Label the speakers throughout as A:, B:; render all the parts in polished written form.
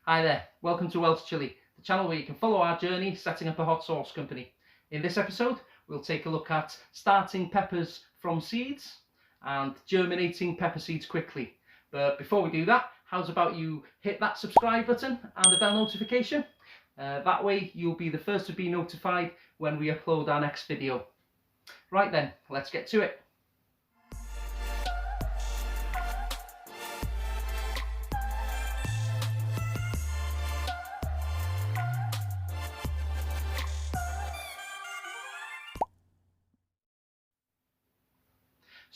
A: Hi there, welcome to Welsh Chilli, the channel where you can follow our journey setting up a hot sauce company. In this episode, we'll take a look at starting peppers from seeds and germinating pepper seeds quickly. But before we do that, how's about you hit that subscribe button and the bell notification? That way you'll be the first to be notified when we upload our next video. Right then, let's get to it.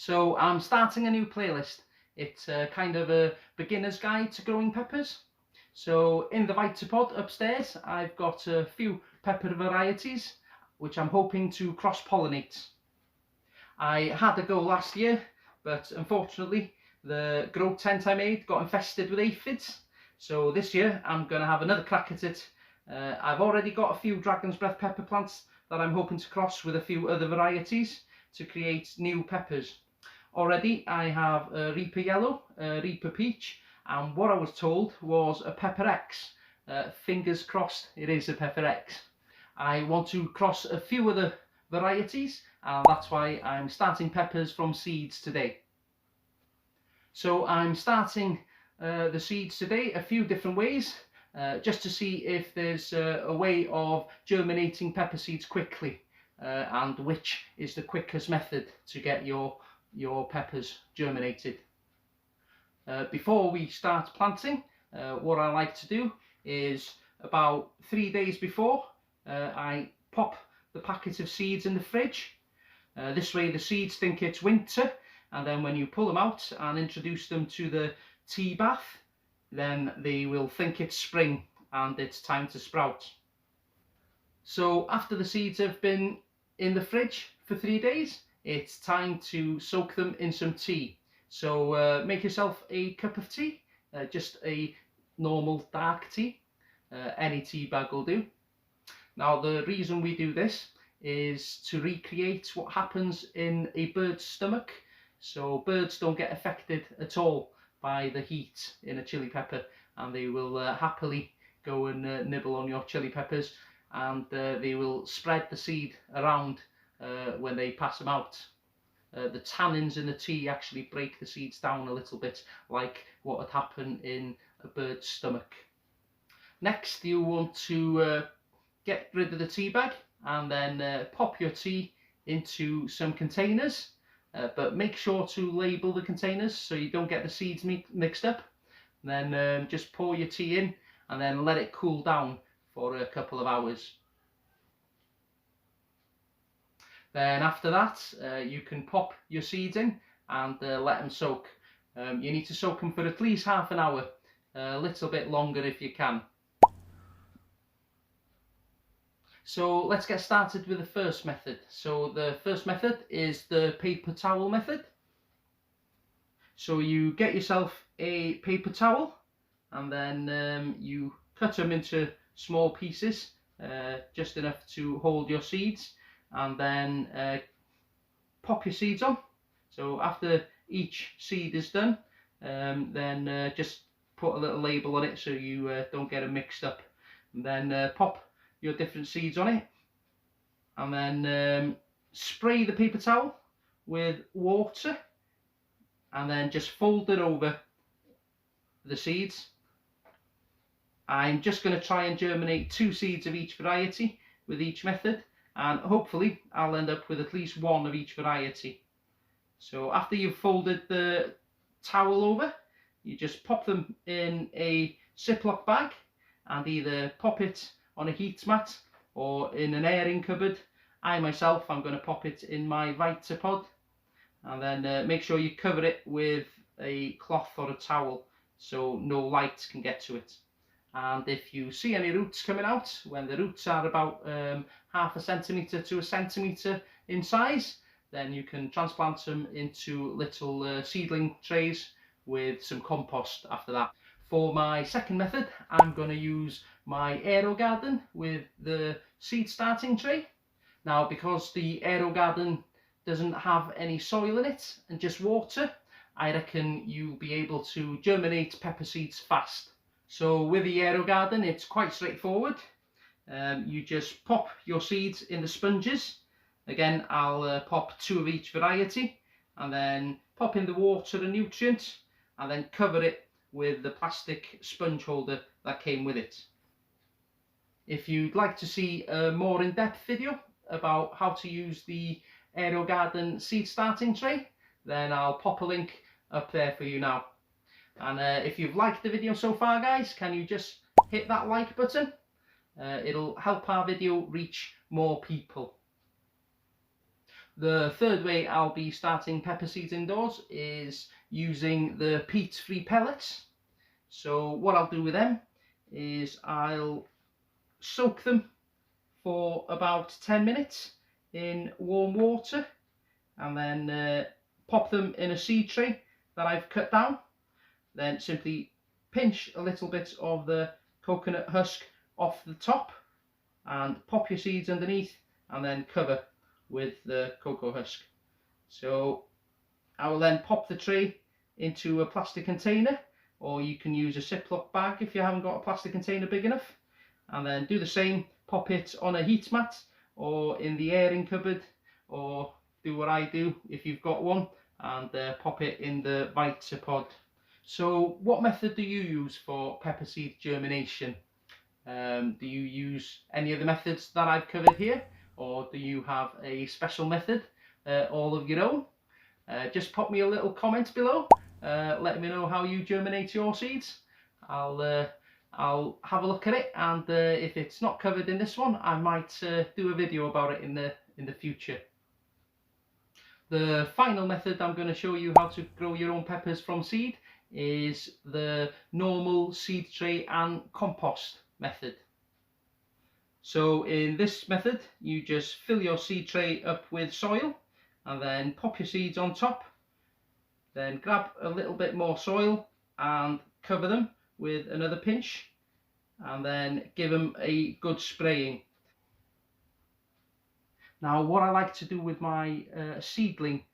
A: So I'm starting a new playlist. It's kind of a beginner's guide to growing peppers. So in the Vitapod upstairs, I've got a few pepper varieties, which I'm hoping to cross-pollinate. I had a go last year, but unfortunately the grow tent I made got infested with aphids. So this year I'm going to have another crack at it. I've already got a few dragon's breath pepper plants that I'm hoping to cross with a few other varieties to create new peppers. Already I have a Reaper Yellow, a Reaper Peach, and what I was told was a Pepper X. Fingers crossed it is a Pepper X. I want to cross a few other varieties, and that's why I'm starting peppers from seeds today. So I'm starting the seeds today a few different ways, just to see if there's a way of germinating pepper seeds quickly, and which is the quickest method to get your peppers germinated. Before we start planting, what I like to do is about 3 days before, I pop the packet of seeds in the fridge. This way the seeds think it's winter, and then when you pull them out and introduce them to the tea bath, then they will think it's spring and it's time to sprout. So after the seeds have been in the fridge for 3 days, it's time to soak them in some tea. So make yourself a cup of tea, just a normal dark tea. Any tea bag will do. Now the reason we do this is to recreate what happens in a bird's stomach. So birds don't get affected at all by the heat in a chili pepper, and they will happily go and nibble on your chili peppers, and they will spread the seed around when they pass them out. The tannins in the tea actually break the seeds down a little bit, like what would happen in a bird's stomach. Next, you want to get rid of the tea bag and then pop your tea into some containers, but make sure to label the containers so you don't get the seeds mixed up. Then just pour your tea in and then let it cool down for a couple of hours. Then after that, you can pop your seeds in and let them soak. You need to soak them for at least half an hour, a little bit longer if you can. So let's get started with the first method. So the first method is the paper towel method. So you get yourself a paper towel, and then you cut them into small pieces, just enough to hold your seeds, and then pop your seeds on. So after each seed is done, then just put a little label on it so you don't get them mixed up. And then pop your different seeds on it, and then spray the paper towel with water, and then just fold it over the seeds. I'm just going to try and germinate 2 seeds of each variety with each method, and hopefully I'll end up with at least 1 of each variety. So after you've folded the towel over, you just pop them in a Ziploc bag and either pop it on a heat mat or in an airing cupboard. I myself, I'm going to pop it in my Vitapod, and then make sure you cover it with a cloth or a towel so no light can get to it. And if you see any roots coming out, when the roots are about half a centimetre to a centimetre in size, then you can transplant them into little seedling trays with some compost after that. For my second method, I'm going to use my AeroGarden with the seed starting tray. Now, because the AeroGarden doesn't have any soil in it and just water, I reckon you'll be able to germinate pepper seeds fast. So with the AeroGarden, it's quite straightforward. You just pop your seeds in the sponges. Again, I'll pop 2 of each variety, and then pop in the water and nutrients, and then cover it with the plastic sponge holder that came with it. If you'd like to see a more in-depth video about how to use the AeroGarden seed starting tray, then I'll pop a link up there for you now. And if you've liked the video so far, guys, can you just hit that like button? It'll help our video reach more people. The third way I'll be starting pepper seeds indoors is using the peat-free pellets. So what I'll do with them is I'll soak them for about 10 minutes in warm water, and then pop them in a seed tray that I've cut down. Then simply pinch a little bit of the coconut husk off the top and pop your seeds underneath, and then cover with the cocoa husk. So I will then pop the tray into a plastic container, or you can use a Ziploc bag if you haven't got a plastic container big enough, and then do the same, pop it on a heat mat or in the airing cupboard, or do what I do if you've got one, and pop it in the Vitapod. So what method do you use for pepper seed germination? Do you use any of the methods that I've covered here, or do you have a special method all of your own? Just pop me a little comment below, let me know how you germinate your seeds. I'll have a look at it, and if it's not covered in this one, I might do a video about it in the future. The final method I'm going to show you how to grow your own peppers from seed is the normal seed tray and compost method. So in this method, you just fill your seed tray up with soil, and then pop your seeds on top, then grab a little bit more soil and cover them with another pinch, and then give them a good spraying. Now what I like to do with my seedling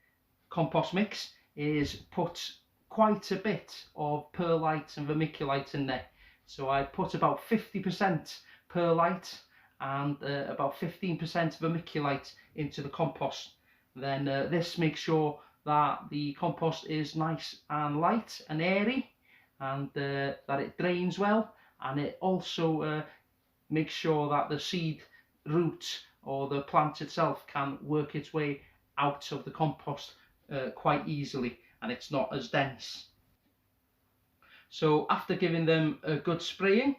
A: compost mix is put quite a bit of perlite and vermiculite in there. So I put about 50% perlite and about 15% vermiculite into the compost. Then this makes sure that the compost is nice and light and airy, and that it drains well, and it also makes sure that the seed root or the plant itself can work its way out of the compost quite easily, and it's not as dense. So after giving them a good spraying,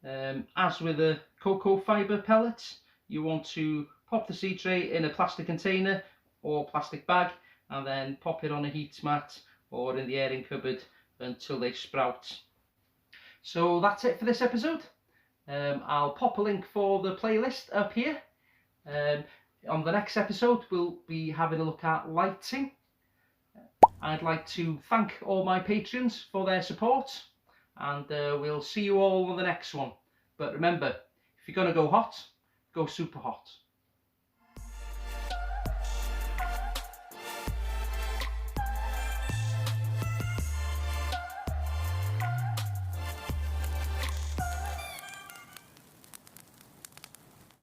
A: as with the cocoa fibre pellets, you want to pop the seed tray in a plastic container or plastic bag, and then pop it on a heat mat or in the airing cupboard until they sprout. So that's it for this episode. I'll pop a link for the playlist up here. On the next episode, we'll be having a look at lighting. I'd like to thank all my patrons for their support, and we'll see you all on the next one. But remember, if you're going to go hot, go super hot.